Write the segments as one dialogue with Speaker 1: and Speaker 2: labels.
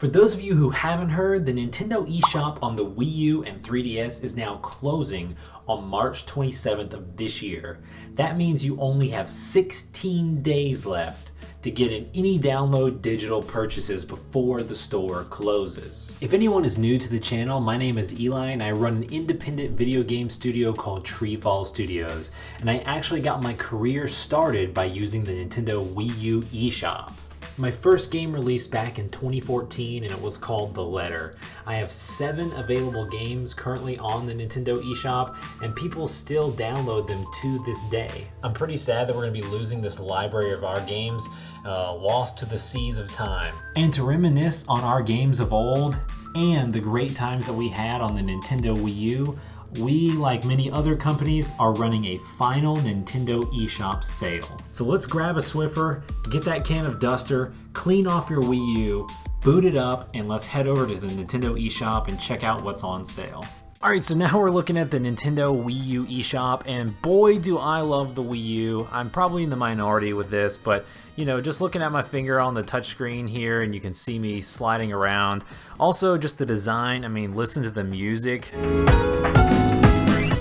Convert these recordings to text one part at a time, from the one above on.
Speaker 1: For those of you who haven't heard, the Nintendo eShop on the Wii U and 3DS is now closing on March 27th of this year. That means you only have 16 days left to get in any download digital purchases before the store closes. If anyone is new to the channel, my name is Eli and I run an independent video game studio called TreeFall Studios, and I actually got my career started by using the Nintendo Wii U eShop. My first game released back in 2014 and it was called The Letter. I have 7 available games currently on the Nintendo eShop and people still download them to this day. I'm pretty sad that we're going to be losing this library of our games, lost to the seas of time. And to reminisce on our games of old and the great times that we had on the Nintendo Wii U, we, like many other companies, are running a final Nintendo eShop sale. So let's grab a Swiffer, get that can of duster, clean off your Wii U, boot it up, and let's head over to the Nintendo eShop and check out what's on sale. Alright, so now we're looking at the Nintendo Wii U eShop, and boy do I love the Wii U. I'm probably in the minority with this, but you know, just looking at my finger on the touchscreen here and you can see me sliding around. Also, just the design, I mean, listen to the music.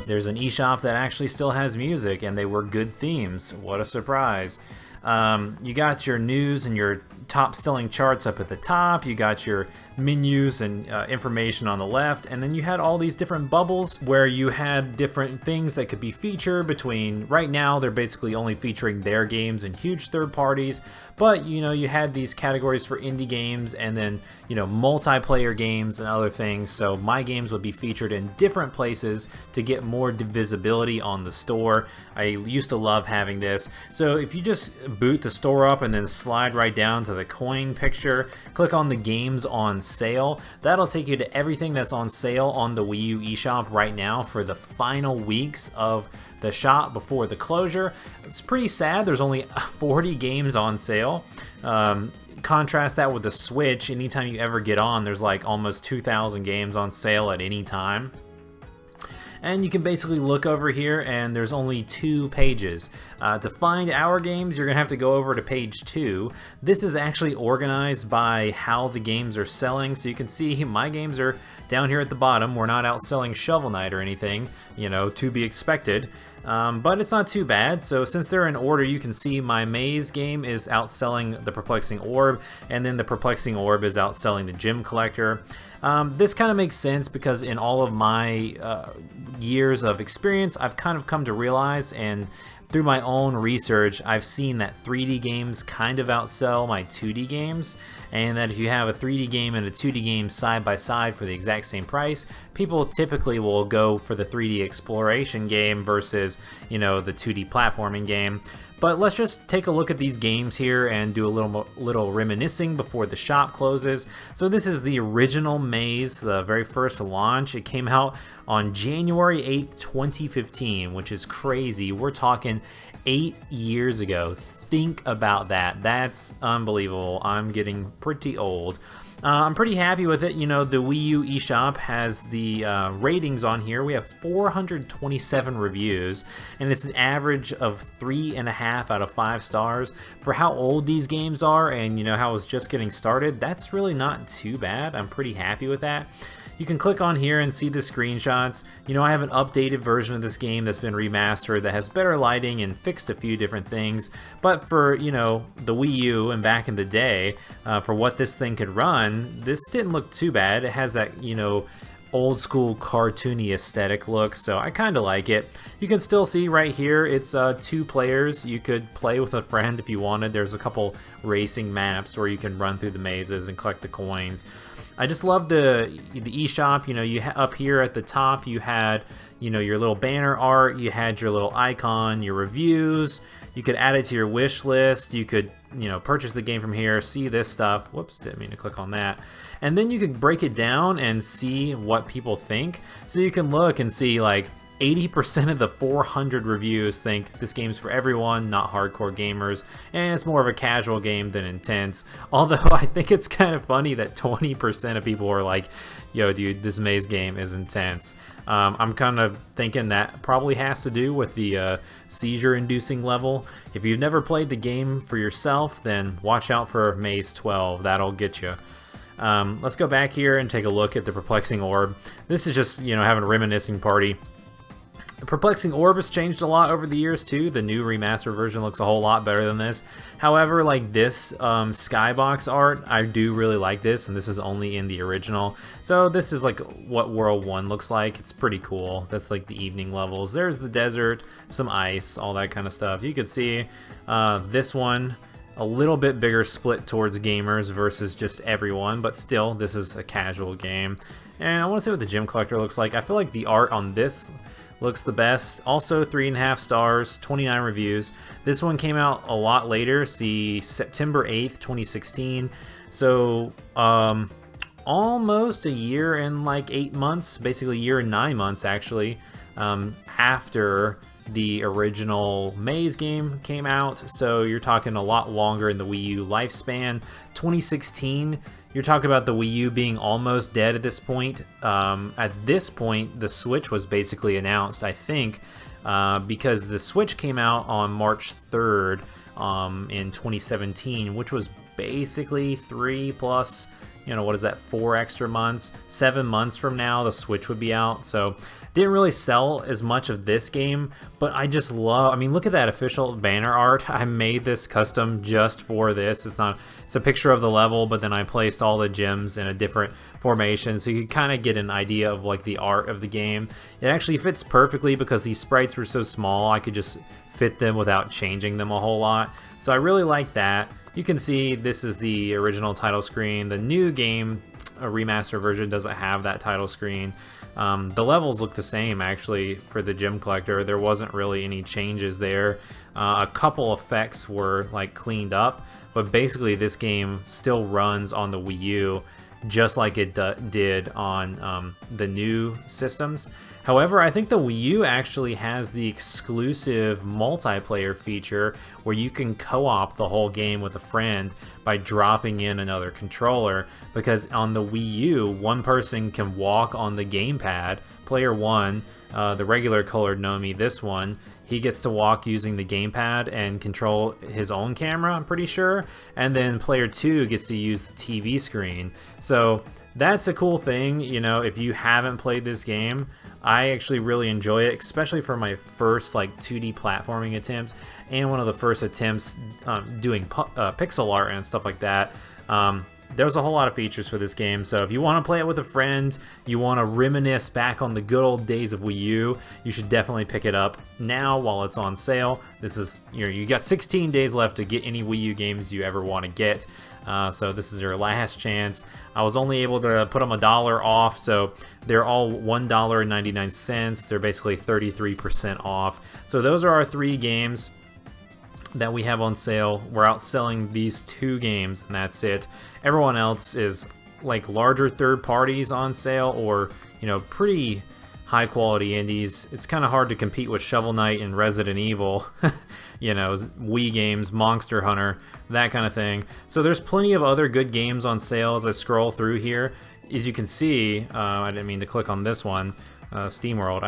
Speaker 1: There's an eShop that actually still has music, and they were good themes. What a surprise. You got your news and your top selling charts up at the top. You got your menus and information on the left, and then you had all these different bubbles where you had different things that could be featured between. Right now they're basically only featuring their games and huge third parties, but you know, you had these categories for indie games and then, you know, multiplayer games and other things. So my games would be featured in different places to get more visibility on the store. I used to love having this. So if you just boot the store up and then slide right down to the coin picture, click on the games on sale, that'll take you to everything that's on sale on the Wii U eShop right now for the final weeks of the shop before the closure. It's pretty sad, there's only 40 games on sale. Contrast that with the Switch. Anytime you ever get on, there's like almost 2,000 games on sale at any time. And you can basically look over here and there's only 2 pages. To find our games, you're gonna have to go over to page 2. This is actually organized by how the games are selling, so you can see my games are down here at the bottom. We're not outselling Shovel Knight or anything, you know, to be expected. But it's not too bad. So since they're in order, you can see my Maze game is outselling the Perplexing Orb, and then the Perplexing Orb is outselling the Gem Collector. This kind of makes sense because in all of my years of experience, I've kind of come to realize, and through my own research, I've seen that 3D games kind of outsell my 2D games, and that if you have a 3D game and a 2D game side by side for the exact same price, people typically will go for the 3D exploration game versus, you know, the 2D platforming game. But let's just take a look at these games here and do a little reminiscing before the shop closes. So this is the original Maze, the very first launch. It came out on January 8th, 2015, which is crazy. We're talking 8 years ago. Think about that. That's unbelievable. I'm getting pretty old. I'm pretty happy with it. You know, the Wii U eShop has the ratings on here. We have 427 reviews, and it's an average of 3.5 out of 5 stars. For how old these games are and, you know, how it's just getting started, that's really not too bad. I'm pretty happy with that. You can click on here and see the screenshots. You know, I have an updated version of this game that's been remastered that has better lighting and fixed a few different things. But for, you know, the Wii U and back in the day, for what this thing could run, this didn't look too bad. It has that, you know, old school cartoony aesthetic look, so I kind of like it. You can still see right here it's 2 players. You could play with a friend if you wanted. There's a couple racing maps where you can run through the mazes and collect the coins. I just love the eShop. You know, you up here at the top you had, you know, your little banner art, you had your little icon, your reviews. You could add it to your wish list. You could, you know, purchase the game from here, see this stuff. Whoops, didn't mean to click on that. And then you could break it down and see what people think. So you can look and see like 80% of the 400 reviews think this game's for everyone, not hardcore gamers, and it's more of a casual game than intense. Although I think it's kind of funny that 20% of people are like, yo dude, this Maze game is intense. I'm kind of thinking that probably has to do with the seizure-inducing level. If you've never played the game for yourself, then watch out for Maze 12, that'll get you. Let's go back here and take a look at the Perplexing Orb. This is just, you know, having a reminiscing party. The Perplexing Orb has changed a lot over the years too. The new remaster version looks a whole lot better than this. However, like this skybox art, I do really like this, and this is only in the original. So this is like what World 1 looks like. It's pretty cool. That's like the evening levels. There's the desert, some ice, all that kind of stuff. You could see this one, a little bit bigger split towards gamers versus just everyone, but still, this is a casual game. And I want to see what the Gem Collector looks like. I feel like the art on this looks the best. Also 3.5 stars, 29 reviews. This one came out a lot later, see September 8th, 2016. So almost a year and like 8 months, basically a year and 9 months actually, after the original Maze game came out. So you're talking a lot longer in the Wii U lifespan. 2016, you're talking about the Wii U being almost dead at this point. At this point, the Switch was basically announced, I think, because the Switch came out on March 3rd in 2017, which was basically 3 plus, you know, what is that, 4 extra months? 7 months from now, the Switch would be out. So didn't really sell as much of this game, but I just love, I mean, look at that official banner art. I made this custom just for this. It's a picture of the level, but then I placed all the gems in a different formation, so you can kind of get an idea of like the art of the game. It actually fits perfectly because these sprites were so small, I could just fit them without changing them a whole lot. So I really like that. You can see this is the original title screen. The new game, a remaster version, doesn't have that title screen. The levels look the same actually for the Gem Collector. There wasn't really any changes there. A couple effects were like cleaned up, but basically this game still runs on the Wii U just like it did on the new systems. However, I think the Wii U actually has the exclusive multiplayer feature where you can co-op the whole game with a friend by dropping in another controller, because on the Wii U, one person can walk on the gamepad. Player 1, the regular colored Nomi, this one, he gets to walk using the gamepad and control his own camera, I'm pretty sure. And then player 2 gets to use the TV screen. So that's a cool thing, you know, if you haven't played this game. I actually really enjoy it, especially for my first like 2D platforming attempts and one of the first attempts doing pixel art and stuff like that. There's a whole lot of features for this game, so if you want to play it with a friend, you want to reminisce back on the good old days of Wii U, you should definitely pick it up now while it's on sale. This is, you got 16 days left to get any Wii U games you ever want to get. So this is your last chance. I was only able to put them $1 off, so they're all $1.99. They're basically 33% off. So those are our 3 games that we have on sale. We're outselling these 2 games, and that's it. Everyone else is like larger third parties on sale, or, you know, pretty high quality indies. It's kind of hard to compete with Shovel Knight and Resident Evil, you know, Wii games, Monster Hunter, that kind of thing. So there's plenty of other good games on sale as I scroll through here. As you can see, I didn't mean to click on this one, SteamWorld.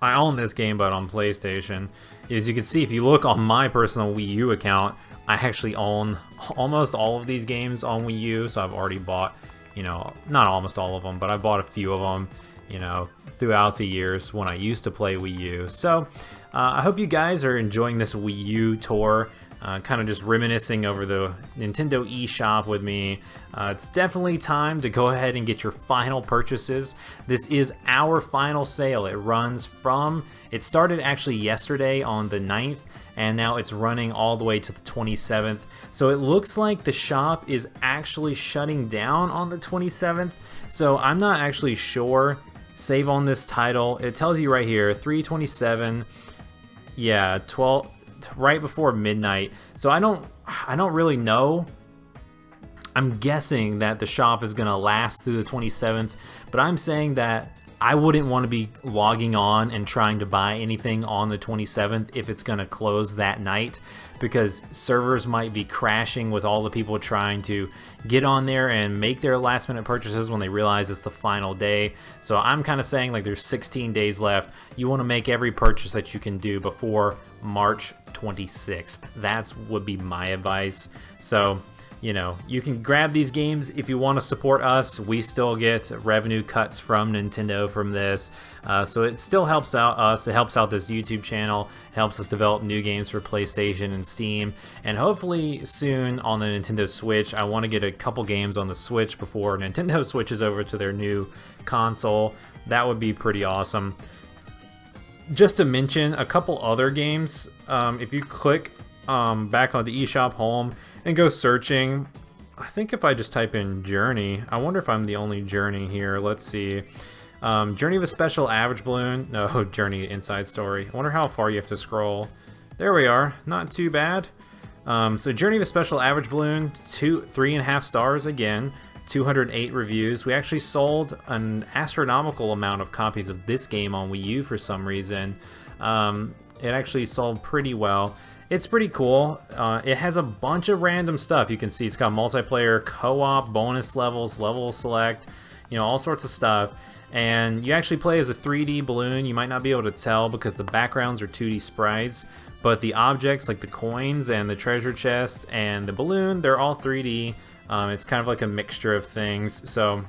Speaker 1: I own this game, but on PlayStation. As you can see, if you look on my personal Wii U account, I actually own almost all of these games on Wii U, so I've already bought, you know, not almost all of them, but I bought a few of them, you know, throughout the years when I used to play Wii U. So I hope you guys are enjoying this Wii U tour, kind of just reminiscing over the Nintendo eShop with me. It's definitely time to go ahead and get your final purchases. This is our final sale. It started actually yesterday on the 9th, and now it's running all the way to the 27th. So it looks like the shop is actually shutting down on the 27th. So I'm not actually sure. Save on this title. It tells you right here, 3/27. Yeah, 12, right before midnight. So I don't really know. I'm guessing that the shop is gonna last through the 27th, but I'm saying that I wouldn't want to be logging on and trying to buy anything on the 27th if it's going to close that night, because servers might be crashing with all the people trying to get on there and make their last minute purchases when they realize it's the final day. So I'm kind of saying like there's 16 days left. You want to make every purchase that you can do before March 26th. That would be my advice. So you know, you can grab these games if you want to support us. We still get revenue cuts from Nintendo from this, so it still helps out us. It helps out this YouTube channel, helps us develop new games for PlayStation and Steam, and hopefully soon on the Nintendo Switch. I want to get a couple games on the Switch before Nintendo switches over to their new console. That would be pretty awesome. Just to mention a couple other games, if you click back on the eShop home and go searching, I think if I just type in Journey, I wonder if I'm the only Journey here. Let's see. Journey of a Special Average Balloon. No, Journey Inside Story. I wonder how far you have to scroll. There we are. Not too bad. So Journey of a Special Average Balloon, 3.5 stars again. 208 reviews. We actually sold an astronomical amount of copies of this game on Wii U for some reason. It actually sold pretty well. It's pretty cool. It has a bunch of random stuff. You can see it's got multiplayer, co-op, bonus levels, level select, you know, all sorts of stuff. And you actually play as a 3D balloon. You might not be able to tell because the backgrounds are 2D sprites, but the objects like the coins and the treasure chest and the balloon, they're all 3D. It's kind of like a mixture of things. So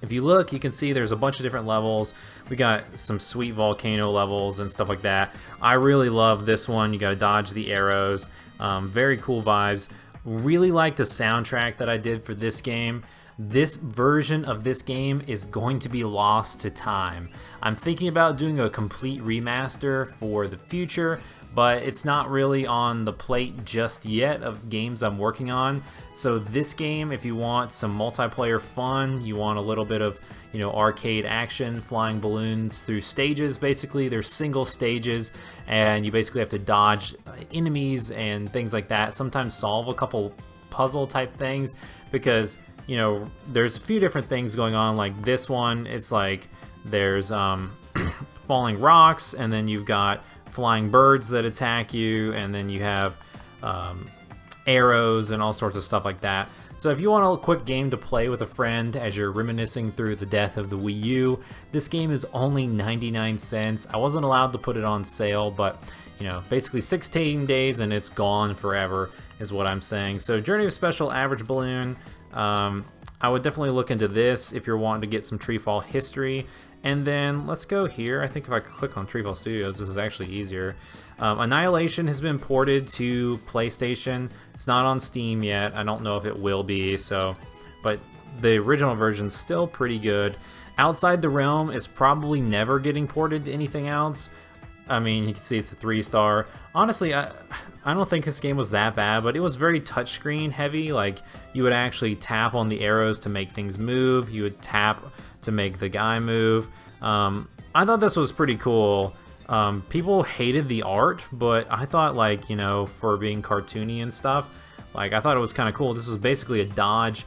Speaker 1: if you look, you can see there's a bunch of different levels. We got some sweet volcano levels and stuff like that. I really love this one. You gotta dodge the arrows. Very cool vibes. Really like the soundtrack that I did for this game. This version of this game is going to be lost to time. I'm thinking about doing a complete remaster for the future, but it's not really on the plate just yet of games I'm working on. So this game, if you want some multiplayer fun, you want a little bit of, you know, arcade action, flying balloons through stages. Basically, there's single stages, and you basically have to dodge enemies and things like that. Sometimes solve a couple puzzle type things, because, you know, there's a few different things going on. Like this one, it's like there's falling rocks, and then you've got flying birds that attack you, and then you have arrows and all sorts of stuff like that. So if you want a quick game to play with a friend as you're reminiscing through the death of the Wii U, this game is only 99 cents. I wasn't allowed to put it on sale, but, you know, basically 16 days and it's gone forever is what I'm saying. So Journey of Special Average Balloon, I would definitely look into this if you're wanting to get some TreeFall history. And then let's go here. I think if I click on TreeFall Studios, this is actually easier. Annihilation has been ported to PlayStation. It's not on Steam yet. I don't know if it will be, so, but the original version's still pretty good. Outside the Realm is probably never getting ported to anything else. I mean, you can see it's a 3-star. Honestly, I don't think this game was that bad, but it was very touchscreen heavy. Like, you would actually tap on the arrows to make things move. You would tap to make the guy move. I thought this was pretty cool. People hated the art, but I thought, like, you know, for being cartoony and stuff, like, I thought it was kind of cool. This is basically a dodge.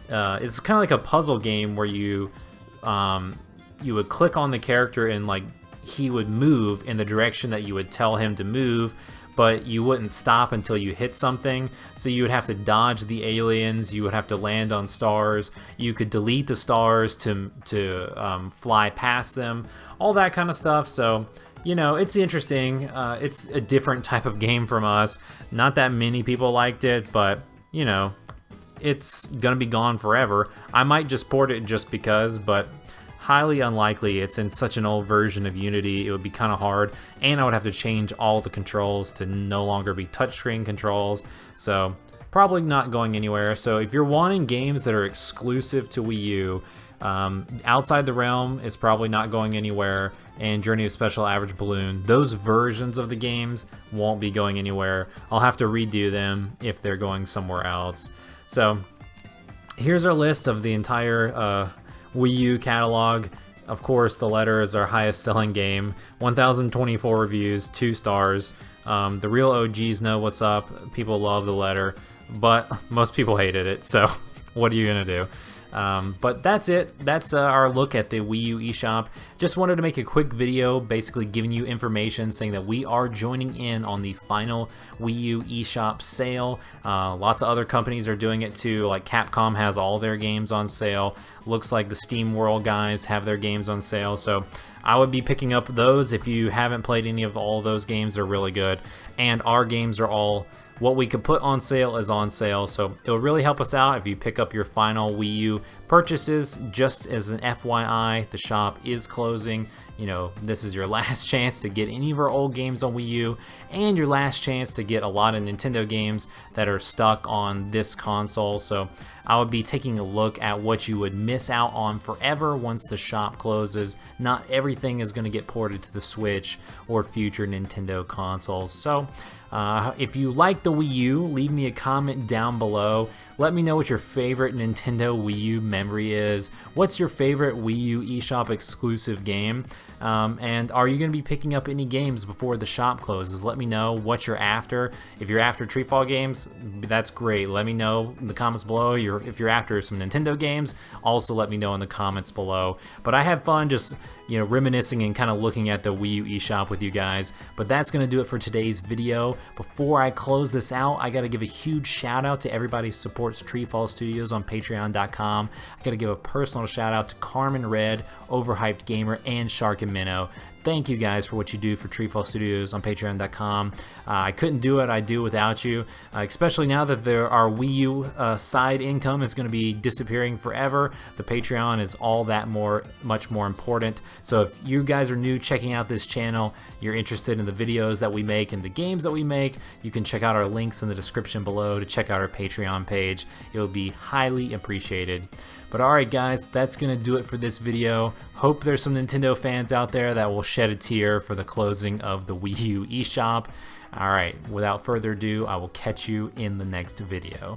Speaker 1: It's kind of like a puzzle game where you would click on the character and, like, he would move in the direction that you would tell him to move, but you wouldn't stop until you hit something. So you would have to dodge the aliens, you would have to land on stars, you could delete the stars to fly past them, all that kind of stuff. So, you know, it's interesting. It's a different type of game from us. Not that many people liked it, but, you know, it's gonna be gone forever. I might just port it just because, but highly unlikely. It's in such an old version of Unity, it would be kind of hard, and I would have to change all the controls to no longer be touchscreen controls, so probably not going anywhere. So if you're wanting games that are exclusive to Wii U, Outside the Realm is probably not going anywhere, and Journey of Special Average Balloon, those versions of the games won't be going anywhere. I'll have to redo them if they're going somewhere else. So here's our list of the entire Wii U catalog. Of course, The Letter is our highest selling game. 1,024 reviews, 2 stars. The real OGs know what's up. People love The Letter, but most people hated it, so what are you gonna do? But that's it. That's our look at the Wii U eShop. Just wanted to make a quick video basically giving you information saying that we are joining in on the final Wii U eShop sale. Lots of other companies are doing it too, like Capcom has all their games on sale. Looks like the Steam World guys have their games on sale, so I would be picking up those. If you haven't played any of all those games, they're really good. And our games are all what we could put on sale is on sale, so it'll really help us out if you pick up your final Wii U purchases. Just as an FYI, the shop is closing. You know, this is your last chance to get any of our old games on Wii U, and your last chance to get a lot of Nintendo games that are stuck on this console. So I would be taking a look at what you would miss out on forever once the shop closes. Not everything is going to get ported to the Switch or future Nintendo consoles. So if you like the Wii U, leave me a comment down below. Let me know what your favorite Nintendo Wii U memory is. What's your favorite Wii U eShop exclusive game? And are you going to be picking up any games before the shop closes? Let me know what you're after. If you're after TreeFall games, that's great. Let me know in the comments below. If you're after some Nintendo games, also let me know in the comments below. But I had fun just, you know, reminiscing and kind of looking at the Wii U eShop with you guys. But that's going to do it for today's video. Before I close this out, I got to give a huge shout out to everybody who supports TreeFall Studios on Patreon.com. I got to give a personal shout out to Carmen Red, Overhyped Gamer, and Shark and Minnow. Thank you guys for what you do for TreeFall Studios on Patreon.com. I couldn't do what I do without you, especially now that our Wii U side income is going to be disappearing forever. The Patreon is all that much more important. So if you guys are new checking out this channel, you're interested in the videos that we make and the games that we make, you can check out our links in the description below to check out our Patreon page. It will be highly appreciated. But alright guys, that's going to do it for this video. Hope there's some Nintendo fans out there that will shed a tear for the closing of the Wii U eShop. Alright, without further ado, I will catch you in the next video.